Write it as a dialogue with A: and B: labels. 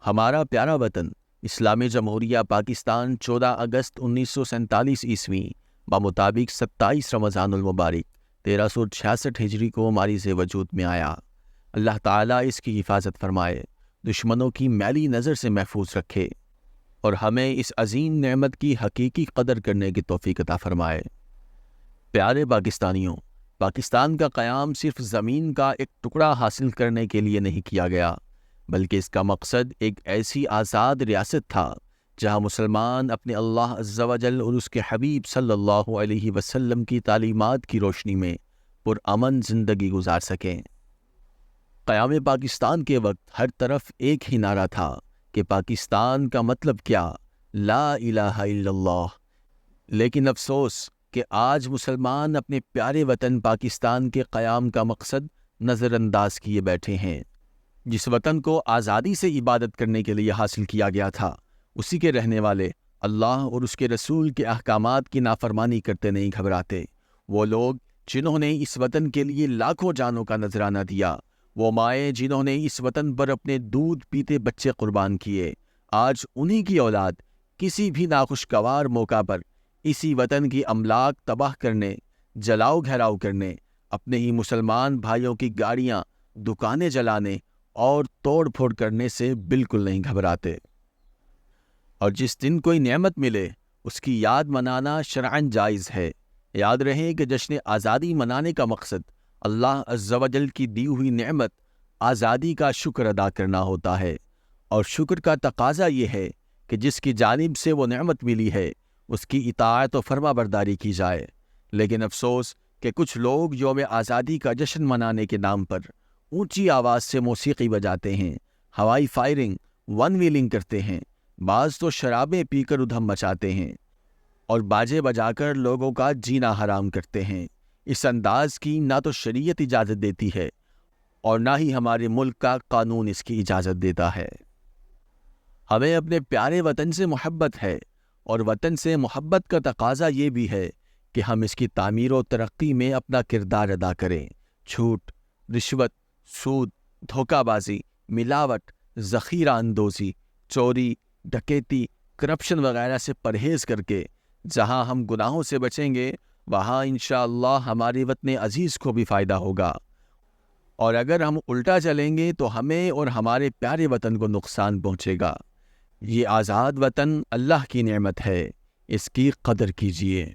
A: ہمارا پیارا وطن اسلامی جمہوریہ پاکستان 14 اگست 1947 عیسوی بمطابق 27 رمضان المبارک 1366 ہجری کو ماریز وجود میں آیا۔ اللہ تعالیٰ اس کی حفاظت فرمائے، دشمنوں کی میلی نظر سے محفوظ رکھے اور ہمیں اس عظیم نعمت کی حقیقی قدر کرنے کی توفیق عطا فرمائے۔ پیارے پاکستانیوں، پاکستان کا قیام صرف زمین کا ایک ٹکڑا حاصل کرنے کے لیے نہیں کیا گیا، بلکہ اس کا مقصد ایک ایسی آزاد ریاست تھا جہاں مسلمان اپنے اللہ عز و جل اور اس کے حبیب صلی اللہ علیہ وسلم کی تعلیمات کی روشنی میں پرامن زندگی گزار سکیں۔ قیام پاکستان کے وقت ہر طرف ایک ہی نعرہ تھا کہ پاکستان کا مطلب کیا؟ لا الہ الا اللہ۔ لیکن افسوس کہ آج مسلمان اپنے پیارے وطن پاکستان کے قیام کا مقصد نظر انداز کیے بیٹھے ہیں۔ جس وطن کو آزادی سے عبادت کرنے کے لیے حاصل کیا گیا تھا، اسی کے رہنے والے اللہ اور اس کے رسول کے احکامات کی نافرمانی کرتے نہیں گھبراتے۔ وہ لوگ جنہوں نے اس وطن کے لیے لاکھوں جانوں کا نذرانہ دیا، وہ مائیں جنہوں نے اس وطن پر اپنے دودھ پیتے بچے قربان کیے، آج انہی کی اولاد کسی بھی ناخوشگوار موقع پر اسی وطن کی املاک تباہ کرنے، جلاؤ گھیراؤ کرنے، اپنے ہی مسلمان بھائیوں کی گاڑیاں، دکانیں جلانے اور توڑ پھوڑ کرنے سے بالکل نہیں گھبراتے۔ اور جس دن کوئی نعمت ملے اس کی یاد منانا شرعاً جائز ہے۔ یاد رہے کہ جشن آزادی منانے کا مقصد اللہ عز و جل کی دی ہوئی نعمت آزادی کا شکر ادا کرنا ہوتا ہے، اور شکر کا تقاضا یہ ہے کہ جس کی جانب سے وہ نعمت ملی ہے اس کی اطاعت و فرما برداری کی جائے۔ لیکن افسوس کہ کچھ لوگ یوم آزادی کا جشن منانے کے نام پر اونچی آواز سے موسیقی بجاتے ہیں، ہوائی فائرنگ، ون ویلنگ کرتے ہیں، بعض تو شرابیں پی کر ادھم مچاتے ہیں اور باجے بجا کر لوگوں کا جینا حرام کرتے ہیں۔ اس انداز کی نہ تو شریعت اجازت دیتی ہے اور نہ ہی ہمارے ملک کا قانون اس کی اجازت دیتا ہے۔ ہمیں اپنے پیارے وطن سے محبت ہے، اور وطن سے محبت کا تقاضا یہ بھی ہے کہ ہم اس کی تعمیر و ترقی میں اپنا کردار ادا کریں۔ جھوٹ، رشوت، سود، دھوکہ بازی، ملاوٹ، ذخیرہ اندوزی، چوری، ڈکیتی، کرپشن وغیرہ سے پرہیز کر کے جہاں ہم گناہوں سے بچیں گے، وہاں انشاءاللہ ہمارے وطن عزیز کو بھی فائدہ ہوگا، اور اگر ہم الٹا چلیں گے تو ہمیں اور ہمارے پیارے وطن کو نقصان پہنچے گا۔ یہ آزاد وطن اللہ کی نعمت ہے، اس کی قدر کیجیے۔